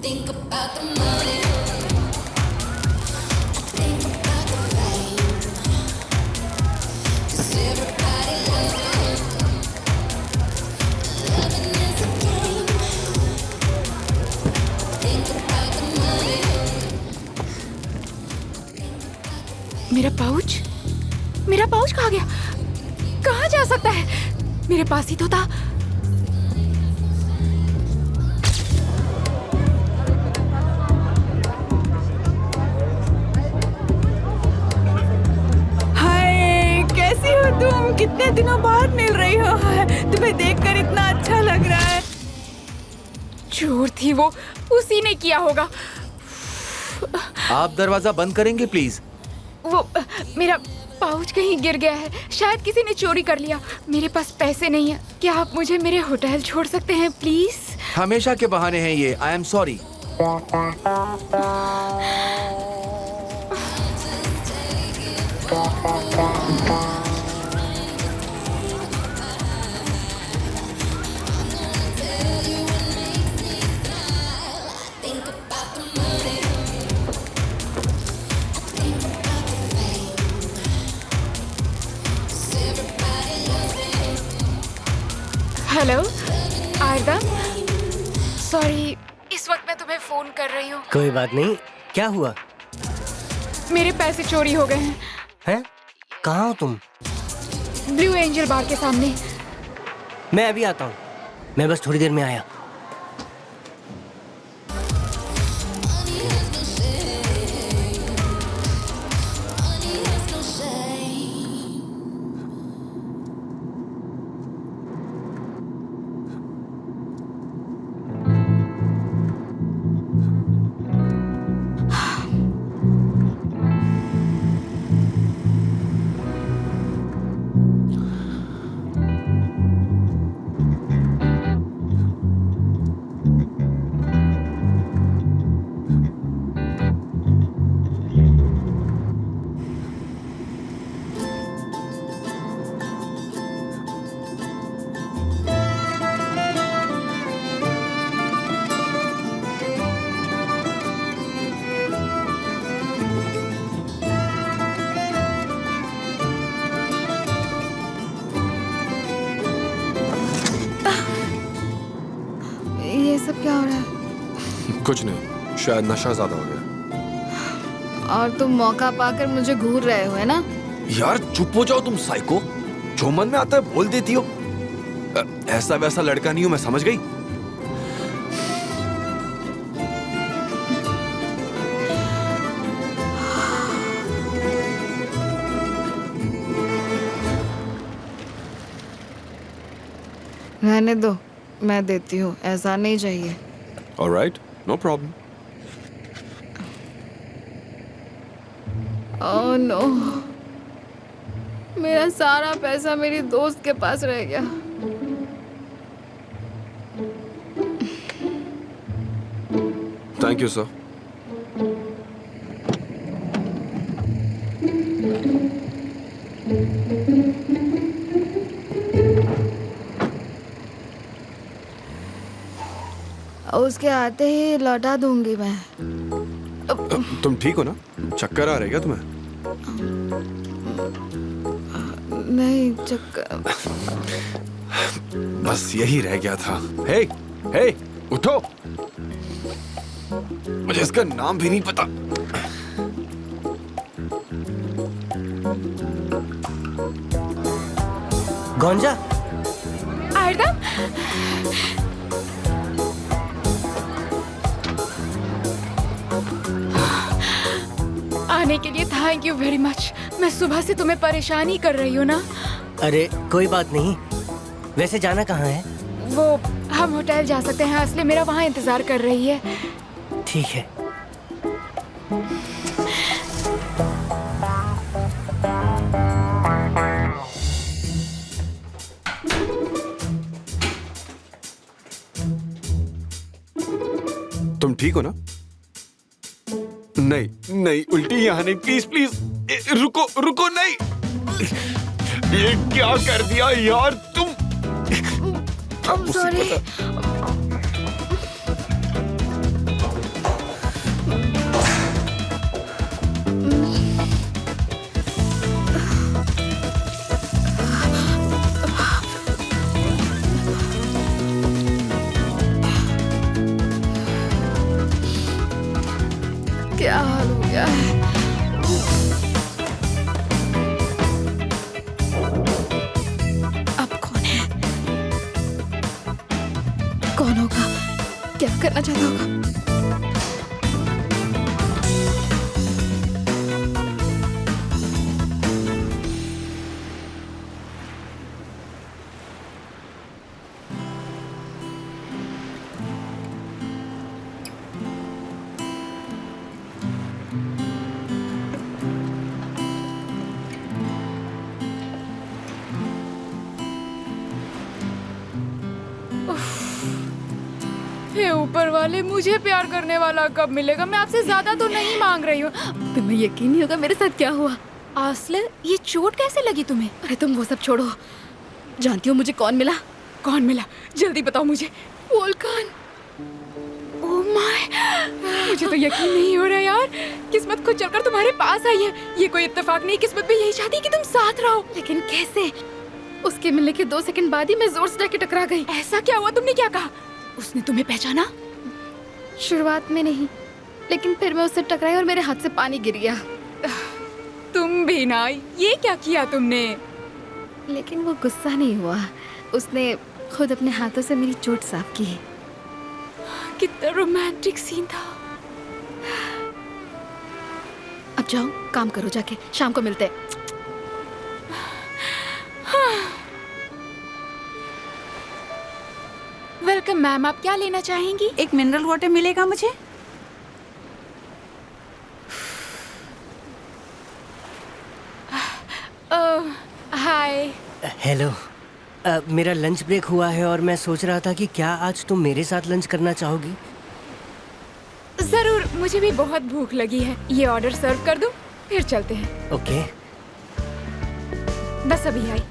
think about the money. I think about the fame. 'Cause everybody loves it. Loving is a game. Think about the money. मेरा pouch कहाँ गया? कहाँ जा सकता है? मेरे पास ही तो था। हाय, कैसी हो तुम? कितने दिनों बाद मिल रही हो। तुम्हें देखकर इतना अच्छा लग रहा है। चोर थी वो, उसी ने किया होगा। आप दरवाजा बंद करेंगे प्लीज? वो मेरा पाउच कहीं गिर गया है, शायद किसी ने चोरी कर लिया। मेरे पास पैसे नहीं है। क्या आप मुझे मेरे होटल छोड़ सकते हैं प्लीज? हमेशा के बहाने हैं ये। I am sorry. Think about the money. I think about the fame. 'Cause everybody loves it. Hello आरदा, सॉरी, इस वक्त मैं तुम्हें फोन कर रही हूँ। कोई बात नहीं। क्या हुआ? मेरे पैसे चोरी हो गए हैं। हैं? कहाँ हो तुम? ब्लू एंजल बार के सामने। मैं अभी आता हूँ। मैं बस थोड़ी देर में आया। Money has no shame. ये सब क्या हो रहा है? कुछ नहीं, शायद नशा ज्यादा हो गया। और तुम मौका पाकर मुझे घूर रहे हो, है ना? यार चुप हो जाओ तुम साइको। जो मन में आता है बोल देती हो। ऐसा वैसा लड़का नहीं हूं मैं, समझ गई? रहने दो, मैं देती हूँ। ऐसा नहीं चाहिए। Alright, no problem. Oh no, मेरा सारा पैसा मेरी दोस्त के पास रह गया। Thank you sir. उसके आते ही लौटा दूंगी मैं। तुम ठीक हो ना? चक्कर आ रहा है क्या तुम्हें? नहीं, चक्कर। बस यही रह गया था। हे, हे, उठो। मुझे इसका नाम भी नहीं पता। गौंजा, आरदा, आने के लिए थैंक यू वेरी मच। मैं सुबह से तुम्हें परेशान ही कर रही हूँ ना? अरे कोई बात नहीं। वैसे जाना कहाँ है? वो हम होटल जा सकते हैं, असली मेरा वहाँ इंतजार कर रही है। ठीक है। तुम ठीक हो ना? नहीं नहीं, उल्टी यहाँ नहीं, प्लीज प्लीज। रुको रुको, नहीं। ये क्या कर दिया यार तुम? सॉरी। क्या हाल हो गया है? अब कौन है? कौन होगा? क्या करना चाहता होगा? हे ऊपर वाले, मुझे प्यार करने वाला कब मिलेगा? मैं आपसे ज्यादा तो नहीं मांग रही हूँ। तुम्हें यकीन नहीं होगा मेरे साथ क्या हुआ। आसले, ये चोट कैसे लगी तुम्हें? अरे तुम वो सब छोड़ो। जानती हो मुझे कौन मिला? कौन मिला? जल्दी बताओ मुझे। वोल्कान। ओह माय, मुझे तो यकीन नहीं हो रहा यार। किस्मत खुद चलकर तुम्हारे पास आई है। ये कोई इत्तेफाक नहीं, किस्मत भी यही चाहती कि तुम साथ रहो। लेकिन कैसे? उसके मिलने के 2 सेकंड बाद ही मैं जोर से जाके टकरा गई। ऐसा क्या हुआ? तुमने क्या कहा? उसने तुम्हें पहचाना? शुरुआत में नहीं, लेकिन फिर मैं उससे टकराई और मेरे हाथ से पानी गिर गया। तुम भी ना, ये क्या किया तुमने? लेकिन वो गुस्सा नहीं हुआ। उसने खुद अपने हाथों से मेरी चोट साफ की। कितना रोमांटिक सीन था। अब जाओ, काम करो जाके, शाम को मिलते हैं। वेलकम मैम, आप क्या लेना चाहेंगी? एक मिनरल वाटर मिलेगा मुझे? हाय। हेलो। मेरा लंच ब्रेक हुआ है और मैं सोच रहा था कि क्या आज तुम मेरे साथ लंच करना चाहोगी? जरूर, मुझे भी बहुत भूख लगी है। ये ऑर्डर सर्व कर दूं, फिर चलते हैं। ओके। बस अभी आई।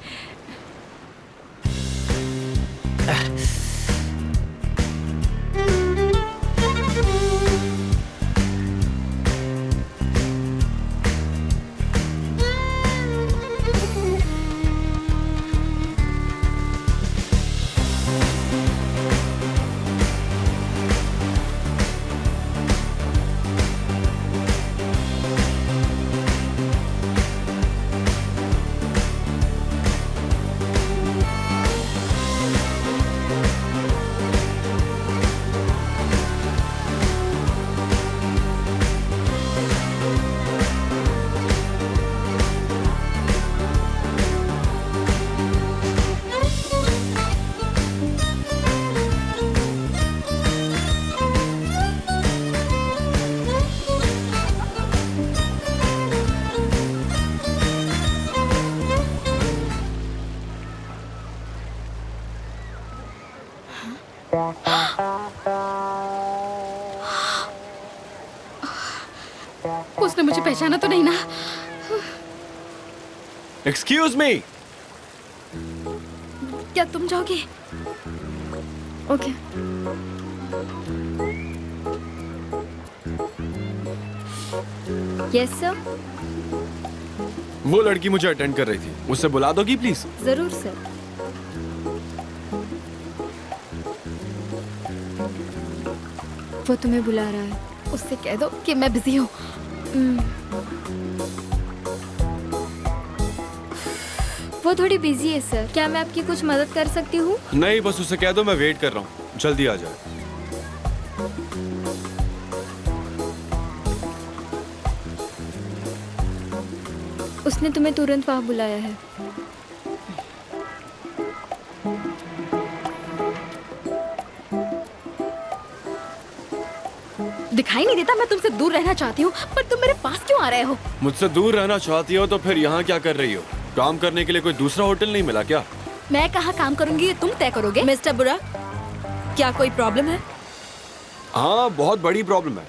उसने मुझे पहचाना तो नहीं ना? Excuse me. क्या तुम जाओगे? ओके। Yes sir. वो लड़की मुझे अटेंड कर रही थी, उससे बुला दोगी प्लीज? जरूर सर। वो तुम्हें बुला रहा है। उससे कह दो कि मैं बिजी हूँ। वो थोड़ी बिजी है सर। क्या मैं आपकी कुछ मदद कर सकती हूँ? नहीं, बस उसे कह दो मैं वेट कर रहा हूँ, जल्दी आ जाए। उसने तुम्हें तुरंत वहाँ बुलाया है। दिखाई नहीं देता मैं तुमसे दूर रहना चाहती हूँ, पर तुम मेरे पास क्यों आ रहे हो? मुझसे दूर रहना चाहती हो तो फिर यहाँ क्या कर रही हो? काम करने के लिए कोई दूसरा होटल नहीं मिला क्या? मैं कहाँ काम करूंगी ये तुम तय करोगे। मिस्टर बुरा, क्या कोई प्रॉब्लम है? हाँ, बहुत बड़ी प्रॉब्लम है।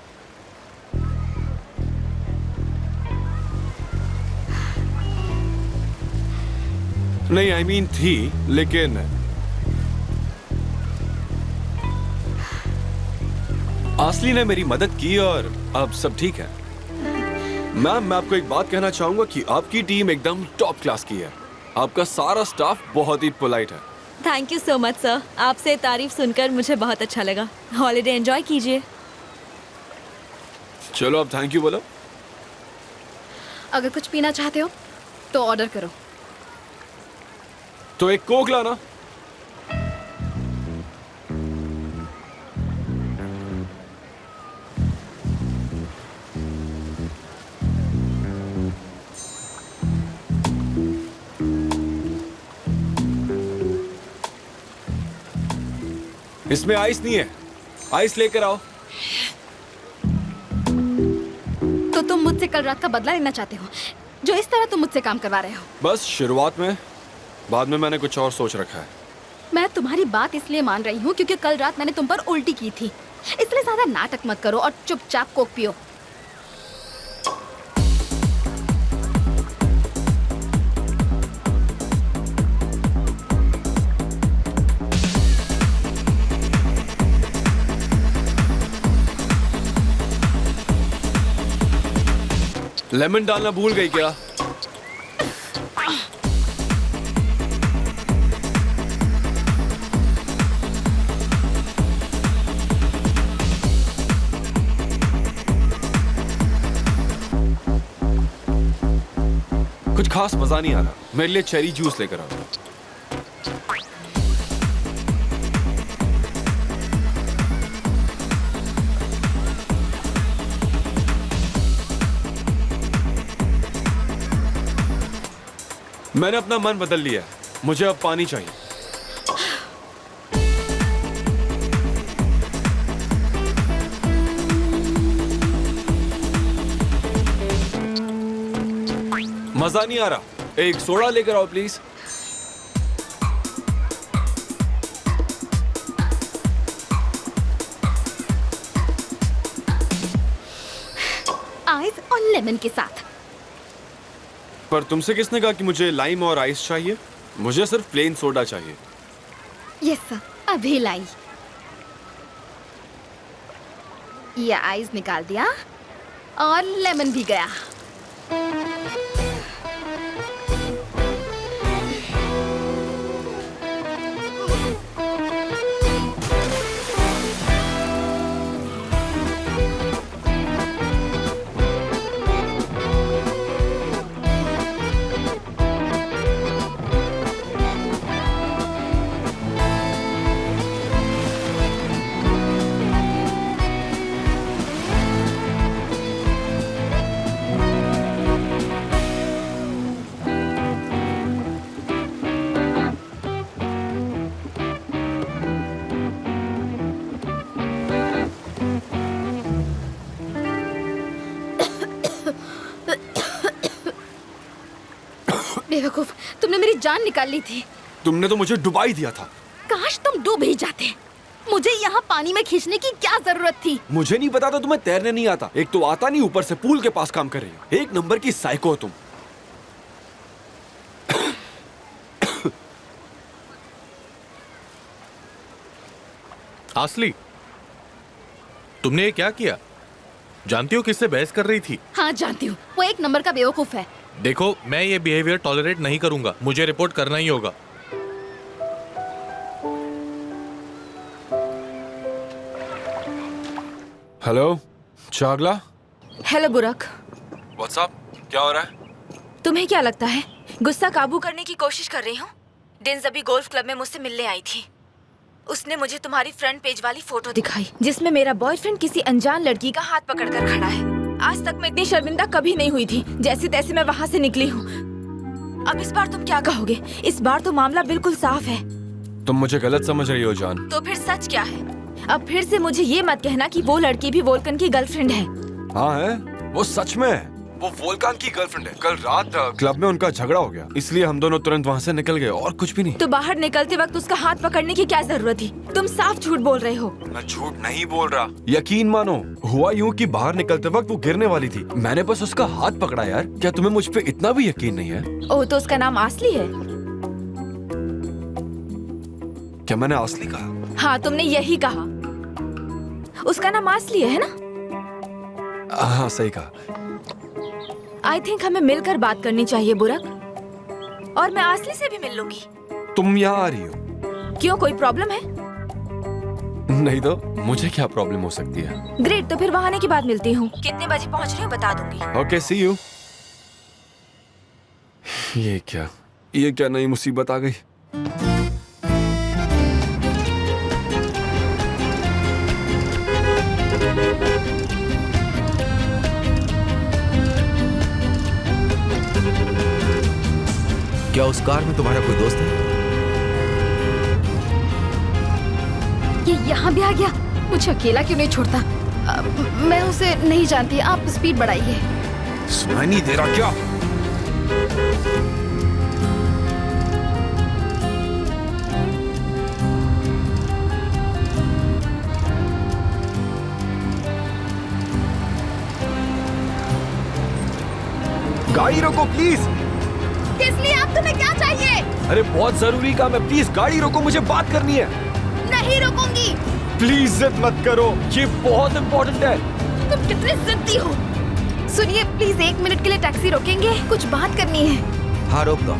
नहीं, I mean थी, लेकिन आसली ने मेरी मदद की और अब सब ठीक है। मैम, मैं आपको एक बात कहना चाहूंगा कि आपकी टीम एकदम टॉप क्लास की है। आपका सारा स्टाफ बहुत ही पोलाइट है। Thank you so much sir. आपसे तारीफ सुनकर मुझे बहुत अच्छा लगा। हॉलिडे एंजॉय कीजिए। चलो अब थैंक यू बोलो। अगर कुछ पीना चाहते हो तो ऑर्डर करो। तो एक कोक लाना। इसमें आइस नहीं है, आइस लेकर आओ। तो तुम मुझसे कल रात का बदला लेना चाहते हो, जो इस तरह तुम मुझसे काम करवा रहे हो। बस शुरुआत में, बाद में मैंने कुछ और सोच रखा है। मैं तुम्हारी बात इसलिए मान रही हूँ क्योंकि कल रात मैंने तुम पर उल्टी की थी, इसलिए ज्यादा नाटक मत करो और चुपचाप कोक पियो। लेमन डालना भूल गई क्या? कुछ खास मजा नहीं आ रहा, मेरे लिए चेरी जूस लेकर आओ। मैंने अपना मन बदल लिया, मुझे अब पानी चाहिए। मजा नहीं आ रहा, एक सोडा लेकर आओ प्लीज। आइस और लेमन के साथ। पर तुमसे किसने कहा कि मुझे लाइम और आइस चाहिए? मुझे सिर्फ प्लेन सोडा चाहिए। यस सर, अभी लाई। ये आइस निकाल दिया और लेमन भी गया। बेवकूफ, तुमने मेरी जान निकाल ली थी। तुमने तो मुझे डुबा ही दिया था। काश तुम डूब ही जाते। मुझे यहाँ पानी में खींचने की क्या जरूरत थी? मुझे नहीं पता था तुम्हें तैरने नहीं आता। एक तो आता नहीं, ऊपर से पूल के पास काम कर रही हो। एक नंबर की साइको हो तुम। आसली, तुमने ये क्या किया? जानती हो किससे बहस कर रही थी? हाँ जानती हूँ, वो एक नंबर का बेवकूफ है। देखो, मैं ये बिहेवियर टॉलरेट नहीं करूंगा, मुझे रिपोर्ट करना ही होगा। हेलो चागला। हेलो बुरक, व्हाट्सअप, क्या हो रहा है? तुम्हें क्या लगता है गुस्सा काबू करने की कोशिश कर रही हूँ? डेन्स अभी गोल्फ क्लब में मुझसे मिलने आई थी। उसने मुझे तुम्हारी फ्रंट पेज वाली फोटो दिखाई जिसमें मेरा बॉयफ्रेंड किसी अनजान लड़की का हाथ पकड़कर खड़ा है। आज तक मैं इतनी शर्मिंदा कभी नहीं हुई थी। जैसे तैसे मैं वहाँ से निकली हूँ। अब इस बार तुम क्या कहोगे? इस बार तो मामला बिल्कुल साफ है। तुम मुझे गलत समझ रही हो जान। तो फिर सच क्या है? अब फिर से मुझे ये मत कहना कि वो लड़की भी वोल्कन की गर्लफ्रेंड है। हाँ है, वो सच में है। वो वोल्कान की गर्लफ्रेंड है। कल रात क्लब में उनका झगड़ा हो गया, इसलिए हम दोनों तुरंत वहाँ से निकल गए और कुछ भी नहीं। तो बाहर निकलते वक्त उसका हाथ पकड़ने की क्या जरूरत थी? तुम साफ झूठ बोल रहे हो। मैं झूठ नहीं बोल रहा, यकीन मानो। हुआ यूं कि बाहर निकलते वक्त वो गिरने वाली थी, मैंने बस उसका हाथ पकड़ा। यार क्या तुम्हें मुझ पे इतना भी यकीन नहीं है? ओह, तो उसका नाम आसली है? क्या मैंने आसली कहा? हाँ, तुमने यही कहा। उसका नाम आसली है ना? हाँ सही कहा। आई थिंक हमें मिलकर बात करनी चाहिए बुरक, और मैं आसली से भी मिल लूंगी। तुम यहाँ आ रही हो? क्यों, कोई प्रॉब्लम है? नहीं तो मुझे क्या प्रॉब्लम हो सकती है? ग्रेट, तो फिर वहाँ आने के बाद मिलती हूँ। कितने बजे पहुँच रही हूँ बता दूंगी। Okay, see you. ये क्या नई मुसीबत आ गई? क्या उस कार में तुम्हारा कोई दोस्त है? ये यहाँ भी आ गया। मुझे अकेला क्यों नहीं छोड़ता? मैं उसे नहीं जानती। आप स्पीड बढ़ाइए। सुनाई नहीं दे रहा क्या? गाड़ी रोको प्लीज। किस लिए? आप तुम्हें क्या चाहिए? अरे बहुत जरूरी काम है, प्लीज गाड़ी रोको, मुझे बात करनी है। नहीं रोकूंगी। प्लीज जिद मत करो, ये बहुत इम्पोर्टेंट है। तुम कितने जिद्दी हो। सुनिए प्लीज, 1 मिनट के लिए टैक्सी रोकेंगे? कुछ बात करनी है। हाँ, रोक दो।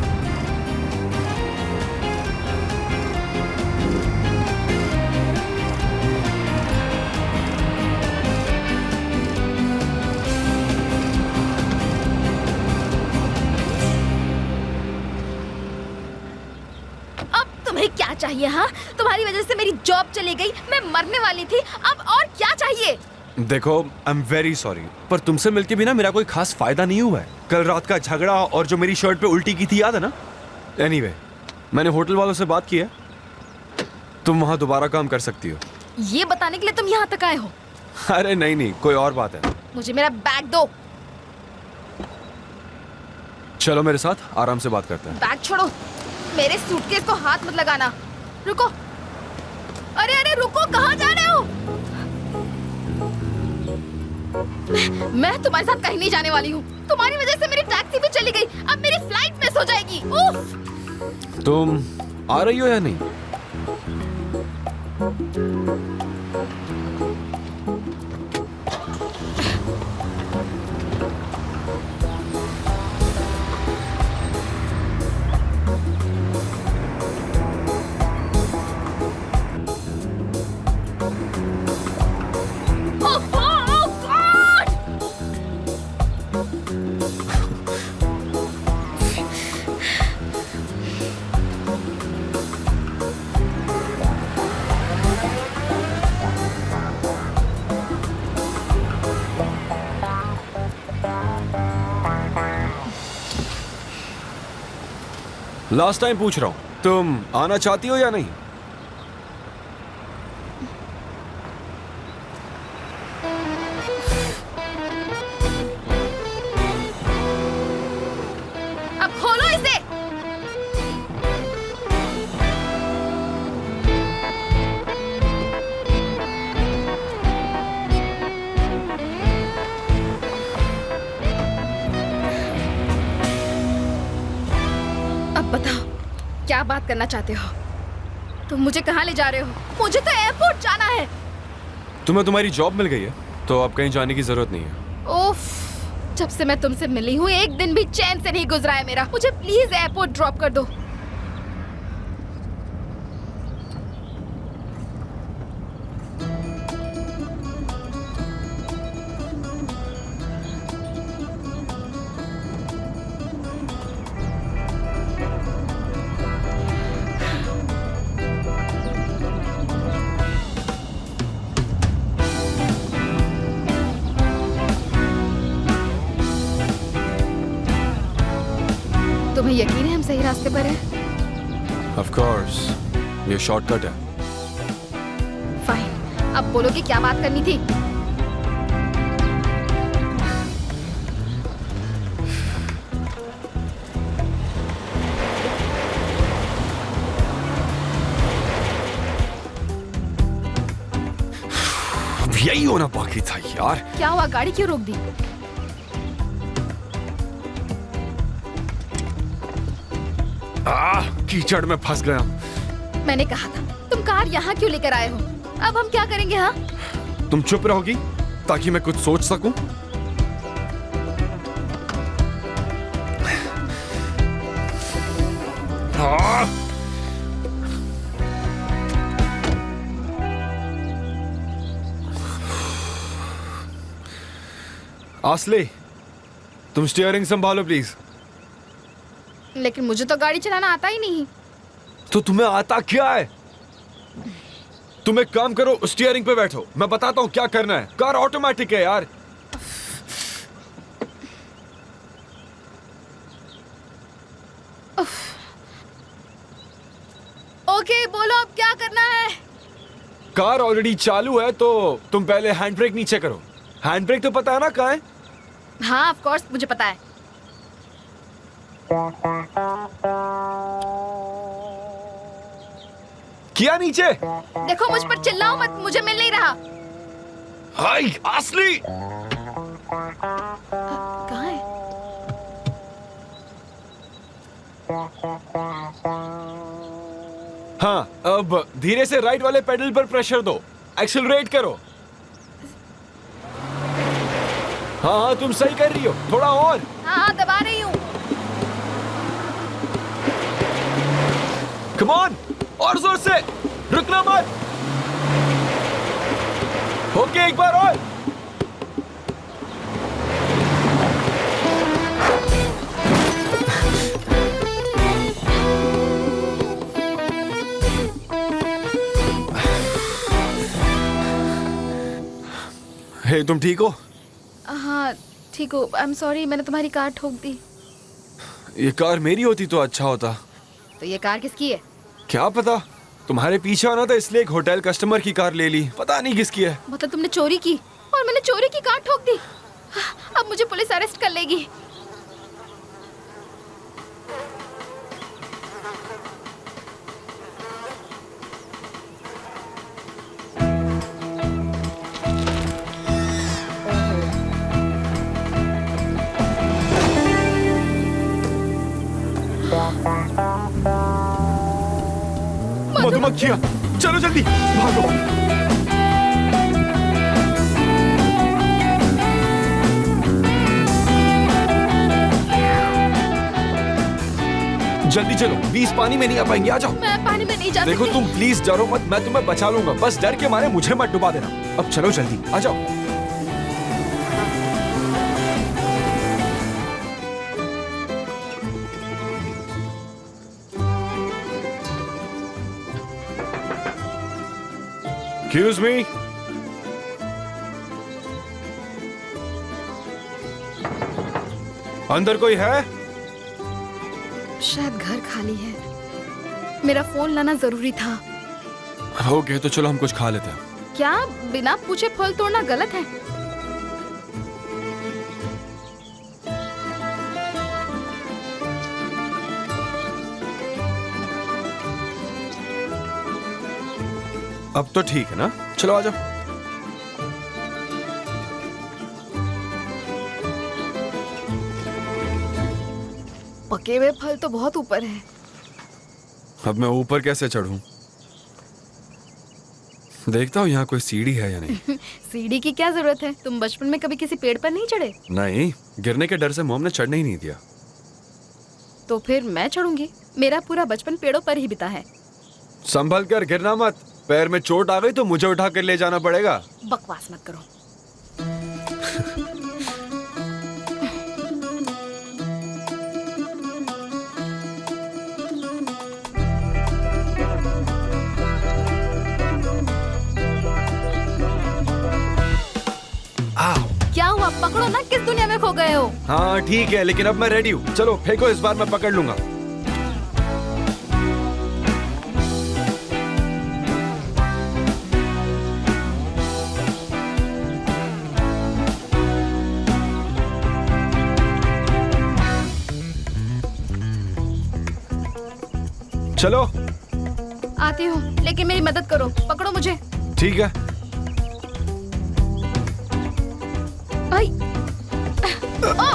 अब तुम्हें क्या चाहिए? हाँ, तुम्हारी वजह से मेरी जॉब चली गई, मैं मरने वाली थी। अब और क्या चाहिए? देखो, आई एम वेरी सॉरी, पर तुमसे मिलके भी ना मेरा कोई खास फायदा नहीं हुआ है। कल रात का झगड़ा और जो मेरी शर्ट पे उल्टी की थी, याद है ना? एनीवे, मैंने होटल वालों से बात की है, तुम वहां दोबारा काम कर सकती हो। ये बताने के लिए तुम यहाँ तक आए हो? अरे नहीं, कोई और बात है। मुझे मेरा बैग दो। चलो मेरे साथ आराम से बात करते हैं। बैग छोड़ो। मेरे सूटकेस को हाथ मत लगाना। रुको। अरे अरे रुको, कहाँ जा रहे हो? मैं तुम्हारे साथ कहीं नहीं जाने वाली हूँ। तुम्हारी वजह से मेरी टैक्सी भी चली गई। अब मेरी फ्लाइट मिस हो जाएगी। उफ! तुम आ रही हो या नहीं? लास्ट टाइम पूछ रहा हूं, तुम आना चाहती हो या नहीं? अब खोलो इसे। अब बताओ, क्या बात करना चाहते हो? तुम मुझे कहाँ ले जा रहे हो? मुझे तो एयरपोर्ट जाना है। तुम्हें तुम्हारी जॉब मिल गई है, तो अब कहीं जाने की जरूरत नहीं है। ओफ, जब से मैं तुमसे मिली हूँ एक दिन भी चैन से नहीं गुजरा है मेरा। मुझे प्लीज एयरपोर्ट ड्रॉप कर दो। तुम्हें यकीन है हम सही रास्ते पर हैं? ऑफ कोर्स, ये शॉर्टकट है। फाइन, अब बोलो कि क्या बात करनी थी? यही होना बाकी था यार। क्या हुआ, गाड़ी क्यों रोक दी? कीचड़ में फंस गया। मैंने कहा था, तुम कार यहाँ क्यों लेकर आए हो? अब हम क्या करेंगे? हाँ, तुम चुप रहोगी ताकि मैं कुछ सोच सकूं? आसले, तुम स्टीयरिंग संभालो प्लीज। लेकिन मुझे तो गाड़ी चलाना आता ही नहीं। तो तुम्हें आता क्या है? तुम एक काम करो, स्टीयरिंग पे बैठो, मैं बताता हूँ क्या करना है। कार ऑटोमेटिक है यार। ओके, बोलो अब क्या करना है? कार ऑलरेडी चालू है तो तुम पहले हैंड ब्रेक नीचे करो। हैंड ब्रेक तो पता है ना कहाँ है? हाँ, ऑफ कोर्स मुझे पता है। किया नीचे? देखो, मुझ पर चिल्लाओ मत, मुझे मिल नहीं रहा। हाय असली, कहाँ है? हाँ, अब धीरे से राइट वाले पेडल पर प्रेशर दो, एक्सेलरेट करो। हाँ हाँ, तुम सही कर रही हो, थोड़ा और। हाँ, दबा रही हूँ। कम ऑन, और जोर से, रुकना मत। ओके, एक बार और। हे, तुम ठीक हो? हाँ, ठीक हो। आई एम सॉरी, मैंने तुम्हारी कार ठोक दी। ये कार मेरी होती तो अच्छा होता। तो ये कार किसकी है? क्या पता, तुम्हारे पीछे आना था इसलिए एक होटल कस्टमर की कार ले ली, पता नहीं किसकी है। मतलब तुमने चोरी की और मैंने चोरी की कार ठोक दी। अब मुझे पुलिस अरेस्ट कर लेगी। मधुमक्खियां, चलो जल्दी भागो। जल्दी चलो, 20 पानी में नहीं आ पाएंगे, आ जाओ। मैं पानी में नहीं जा देखो सकती। तुम प्लीज डरो मत, मैं तुम्हें बचा लूंगा, बस डर के मारे मुझे मत डुबा देना। अब चलो जल्दी, आ जाओ। Excuse me? अंदर कोई है? शायद घर खाली है। मेरा फोन लाना जरूरी था। ओके, तो चलो हम कुछ खा लेते हैं। क्या बिना पूछे फल तोड़ना गलत है? अब तो ठीक है ना, चलो आ जाओ। पके हुए फल तो बहुत ऊपर है। अब मैं ऊपर कैसे चढ़ूं? देखता हूँ यहाँ कोई सीढ़ी है या नहीं। सीढ़ी की क्या जरूरत है? तुम बचपन में कभी किसी पेड़ पर नहीं चढ़े? नहीं, गिरने के डर से मोम ने चढ़ने ही नहीं दिया। तो फिर मैं चढ़ूंगी। मेरा पूरा बचपन पेड़ों पर ही बिता है। संभल कर, गिरना मत। पैर में चोट आ गई तो मुझे उठा कर ले जाना पड़ेगा। बकवास मत करो। क्या हुआ? पकड़ो ना, किस दुनिया में खो गए हो? हाँ ठीक है, लेकिन अब मैं रेडी हूँ। चलो फेंको, इस बार मैं पकड़ लूंगा। चलो आती हूँ, लेकिन मेरी मदद करो। पकड़ो मुझे। ठीक है। भाई। ओ!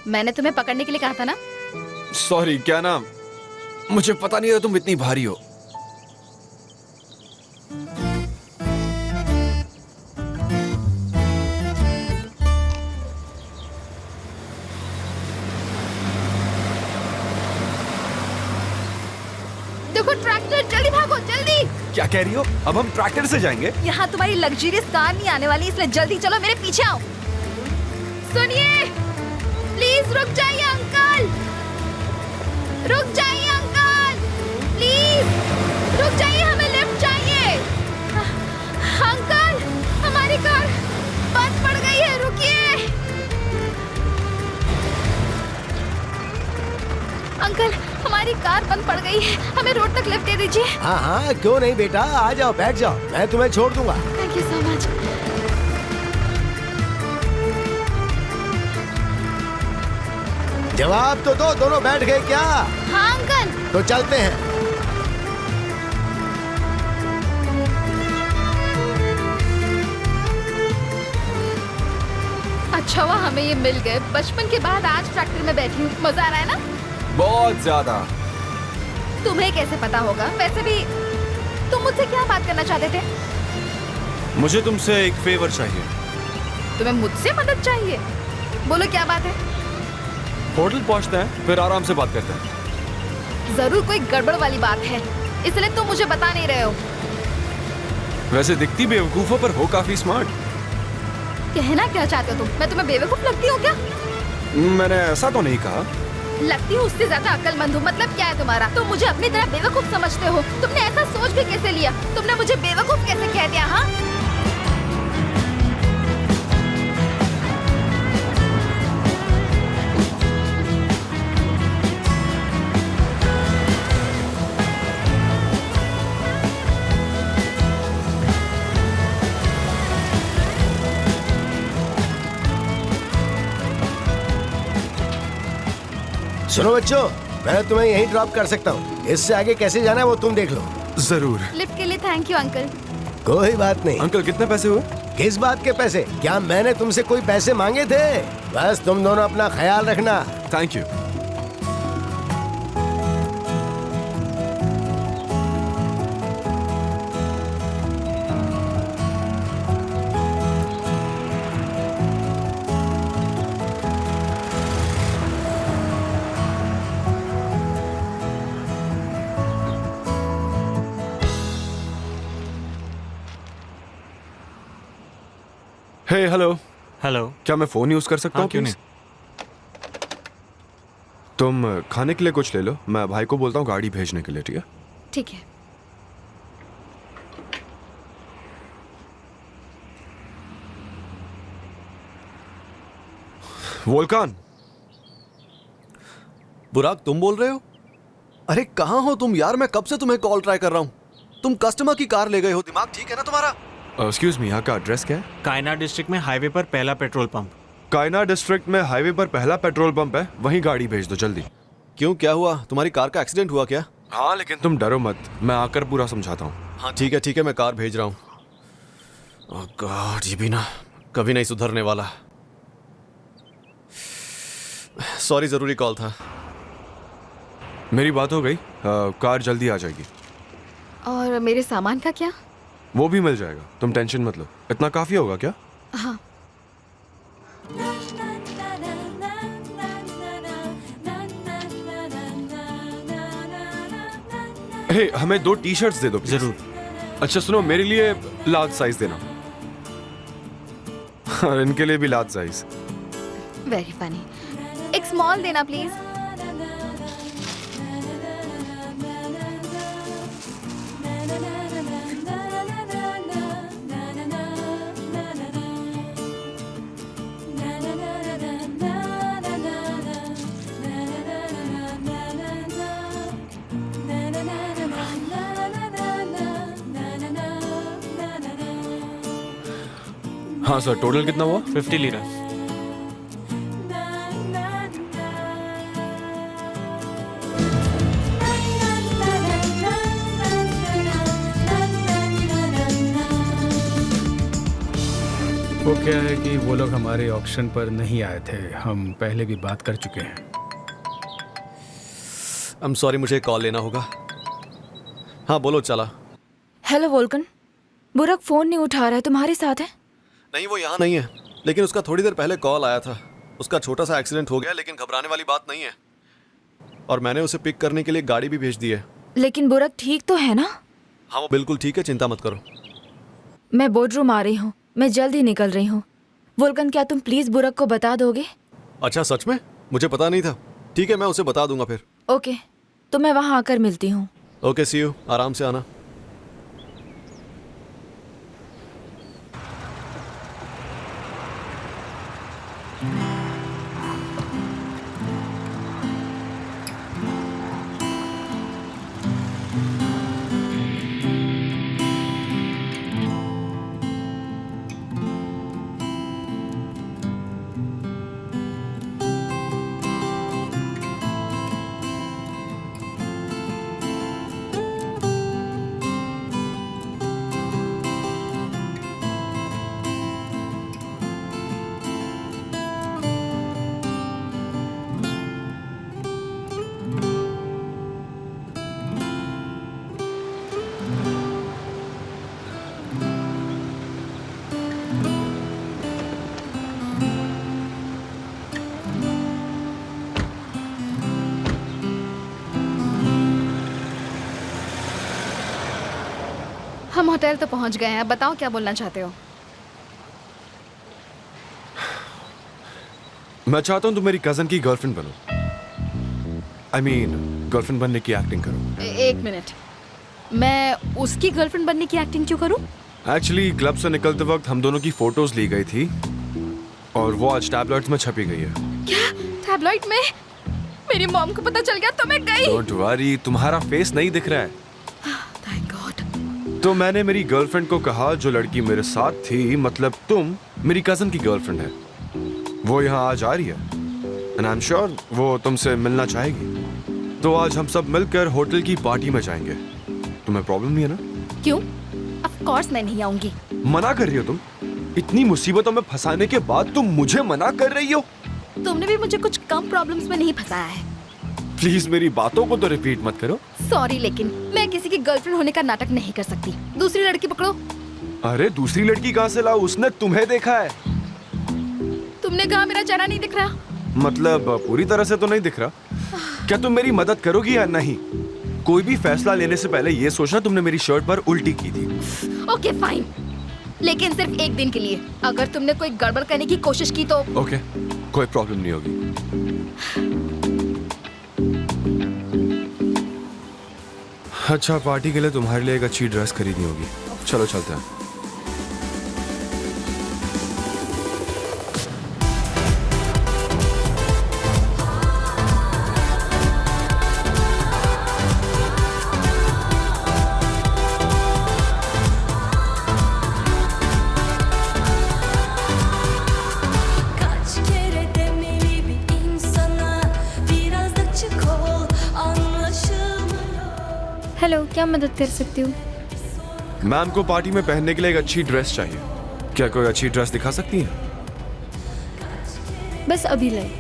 मैंने तुम्हें पकड़ने के लिए कहा था ना? सॉरी, क्या नाम? मुझे पता नहीं था तुम इतनी भारी हो। क्या कह रही हो? अब हम ट्रैक्टर से जाएंगे? यहाँ तुम्हारी लग्जरियस कार नहीं आने वाली, इसलिए जल्दी चलो, मेरे पीछे आओ। सुनिए, प्लीज रुक जाइए अंकल, रुक जाइए अंकल, प्लीज रुक जाइए, हमें लिफ्ट चाहिए। अंकल, हमारी कार बंद पड़ गई है, रुकिए। अंकल, हमारी कार बंद पड़ गई है, हमें रोड तक लिफ्ट दे दीजिए। हाँ हाँ, क्यों नहीं बेटा, आ जाओ, बैठ जाओ, मैं तुम्हें छोड़ दूंगा। Thank you so much. जवाब तो दो, दोनों बैठ गए क्या? हाँ अंकल। तो चलते हैं। अच्छा हुआ हमें ये मिल गए, बचपन के बाद आज ट्रैक्टर में बैठी हूँ, मजा आ रहा है ना? बहुत ज्यादा। तुम्हें कैसे पता होगा? वैसे भी तुम मुझसे क्या बात करना चाहते थे? मुझे तुमसे एक फेवर चाहिए। तुम्हें मुझसे मदद चाहिए? बोलो क्या बात है? होटल पहुंचते हैं, फिर आराम से बात करते हैं। जरूर कोई गड़बड़ वाली बात है, इसलिए तुम मुझे बता नहीं रहे हो। वैसे दिखती बेवकूफ हो, पर हो काफी स्मार्ट। कहना क्या चाहते हो तुम? मैं तुम्हें बेवकूफ लगती हूँ क्या? मैंने ऐसा तो नहीं कहा। लगती हूँ उससे ज्यादा अक्लमंद हूँ। मतलब क्या है तुम्हारा? तुम मुझे अपनी तरह बेवकूफ समझते हो? तुमने ऐसा सोच भी कैसे लिया? तुमने मुझे बेवकूफ कैसे कह दिया? हाँ, सुनो बच्चों, मैं तुम्हें यहीं ड्रॉप कर सकता हूँ, इससे आगे कैसे जाना है वो तुम देख लो। जरूर। लिफ्ट के लिए थैंक यू अंकल। कोई बात नहीं। अंकल कितने पैसे हुए? किस बात के पैसे? क्या मैंने तुमसे कोई पैसे मांगे थे? बस तुम दोनों अपना ख्याल रखना। Thank you. Hey hello. Hello. क्या मैं फोन यूज कर सकता हूँ? क्यों नहीं? तुम खाने के लिए कुछ ले लो, मैं भाई को बोलता हूँ गाड़ी भेजने के लिए, ठीक है? ठीक है। वोल्कान। बुराक, तुम बोल रहे हो? अरे कहाँ हो तुम यार? मैं कब से तुम्हें कॉल ट्राई कर रहा हूँ। तुम कस्टमर की कार ले गए हो, दिमाग ठीक है ना तुम्हारा? एक्सक्यूज मी, यहाँ का एड्रेस क्या है? कायना डिस्ट्रिक्ट में हाईवे पर पहला पेट्रोल पंप। कायना डिस्ट्रिक्ट में हाईवे पर पहला पेट्रोल पंप है, वहीं गाड़ी भेज दो जल्दी। क्यों, क्या हुआ? तुम्हारी कार का एक्सीडेंट हुआ क्या? हाँ, लेकिन तुम डरो मत, मैं आकर पूरा समझाता हूँ। हाँ ठीक है, मैं कार भेज रहा हूँ। ओह गॉड, ये भी ना कभी नहीं सुधरने वाला। सॉरी, जरूरी कॉल था। मेरी बात हो गई, कार जल्दी आ जाएगी। और मेरे सामान का क्या? वो भी मिल जाएगा, तुम टेंशन मत लो। इतना काफी होगा क्या? हाँ। हे, हमें 2 टी-शर्ट्स दे दो please। जरूर। अच्छा सुनो, मेरे लिए लार्ज साइज देना और इनके लिए भी लार्ज साइज। Very funny. एक स्मॉल देना प्लीज। हाँ सर, टोटल कितना हुआ? 50 लीटर। वो क्या है कि वो लोग हमारे ऑक्शन पर नहीं आए थे, हम पहले भी बात कर चुके हैं। आई एम सॉरी, मुझे कॉल लेना होगा। हाँ बोलो, चला। हेलो वोल्कन, बुरक फोन नहीं उठा रहा है, तुम्हारे साथ है? नहीं, वो यहाँ नहीं है, लेकिन उसका थोड़ी देर पहले कॉल आया था। उसका छोटा सा एक्सीडेंट हो गया, लेकिन घबराने वाली बात नहीं है। और मैंने उसे पिक करने के लिए गाड़ी भी भेज दी है। लेकिन बुरक ठीक तो है ना? हाँ वो बिल्कुल ठीक है, चिंता मत करो। मैं बोर्डरूम आ रही हूँ, मैं जल्द ही निकल रही हूँ। वोल्कन, क्या तुम प्लीज बुरक को बता दोगे? अच्छा सच में? मुझे पता नहीं था। ठीक है, मैं उसे बता दूंगा फिर। ओके, तो मैं वहाँ आकर मिलती हूँ। Okay, see you. आराम से आना। हम होटल तो पहुंच गए हैं। बताओ क्या बोलना चाहते हो? मैं चाहता हूँ तुम मेरी कजन की गर्लफ्रेंड बनो। I mean, गर्लफ्रेंड बनने की एक्टिंग करो। एक मिनट, मैं उसकी गर्लफ्रेंड बनने की एक्टिंग क्यों करूं? एक्चुअली क्लब से निकलते वक्त हम दोनों की फोटोज ली गई थी और वो आज टैबलेट्स में छपी गई है। क्या टैबलॉइड में? मेरी मॉम को पता चल गया तो मैं गई। डोंट वरी, तुम्हारा फेस नहीं दिख रहा है। Thank God. तो मैंने मेरी गर्लफ्रेंड को कहा जो लड़की मेरे साथ थी, मतलब तुम, मेरी कजन की गर्लफ्रेंड है। वो यहाँ आज आ रही है एंड आई एम श्योर वो तुमसे मिलना चाहेगी। तो आज हम सब मिलकर होटल की पार्टी में जाएंगे। तुम्हें प्रॉब्लम नहीं है ना? क्यों? ऑफ कोर्स मैं नहीं आऊंगी। मना कर रही हो तुम? इतनी मुसीबतों में फंसाने के बाद तुम मुझे मना कर रही हो? तुमने भी मुझे कुछ कम प्रॉब्लम्स में नहीं फंसाया है। प्लीज मेरी बातों को तो रिपीट मत करो। सॉरी, लेकिन मैं किसी की गर्लफ्रेंड होने का नाटक नहीं कर सकती। दूसरी लड़की पकड़ो। अरे दूसरी लड़की कहाँ से लाओ? उसने तुम्हें देखा है। तुमने कहा मेरा चेहरा नहीं दिख रहा। मतलब पूरी तरह से तो नहीं दिख रहा। क्या तुम मेरी मदद करोगी या नहीं? कोई भी फैसला लेने से पहले ये सोचना तुमने मेरी शर्ट पर उल्टी की थी। ओके फाइन, लेकिन सिर्फ एक दिन के लिए। अगर तुमने कोई गड़बड़ करने की कोशिश की तो ओके, कोई प्रॉब्लम नहीं होगी। अच्छा, पार्टी के लिए तुम्हारे लिए एक अच्छी ड्रेस खरीदनी होगी। चलो चलते हैं। Kaç kere demeli bir insana biraz açık ol, anlaşılmıyor. Hello, क्या मदद कर सकती हूँ? मैम को पार्टी में पहनने के लिए एक अच्छी ड्रेस चाहिए। क्या कोई अच्छी ड्रेस दिखा सकती है? बस अभी लाए।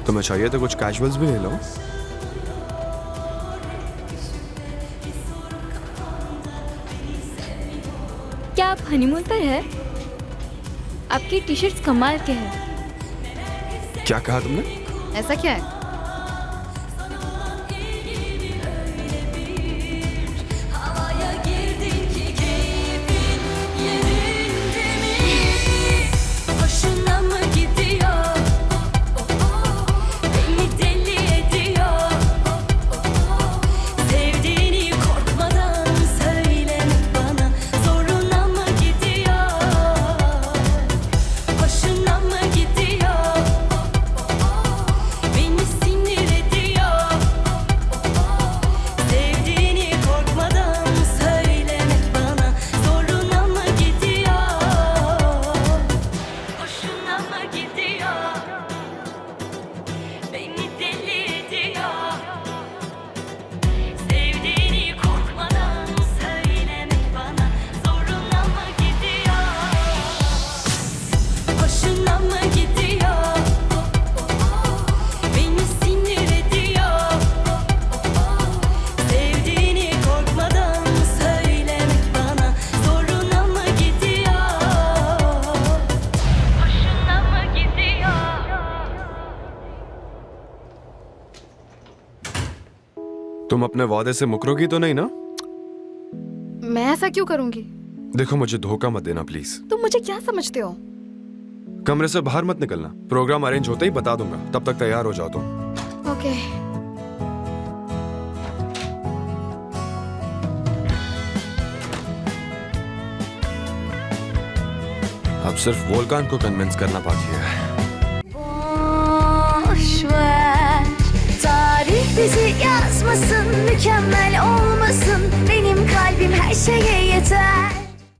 तुम्हें चाहिए तो कुछ कैजुअल्स भी ले लो। क्या आप हनीमून पर है? आपकी टी शर्ट्स कमाल के हैं। क्या कहा तुमने? ऐसा क्या है? Havaya girdin ki keyfin yerinde mi? Hoşuna mı gidiyor? Beni deli ediyor. Sevdiğini korkmadan söyle bana, zoruna mı gidiyor? Hoşuna mı gidiyor? Beni तुम अपने वादे से मुकरोगी तो नहीं ना? मैं ऐसा क्यों करूंगी? देखो मुझे धोखा मत देना प्लीज। तुम मुझे क्या समझते हो? कमरे से बाहर मत निकलना। प्रोग्राम अरेंज होते ही बता दूंगा, तब तक तैयार हो जाओ तुम। ओके। अब सिर्फ वोल्कान को कन्विंस करना बाकी है। Boş ver. Tarih bizi yazmasın, mükemmel olmasın. Benim kalbim her şeye yeter.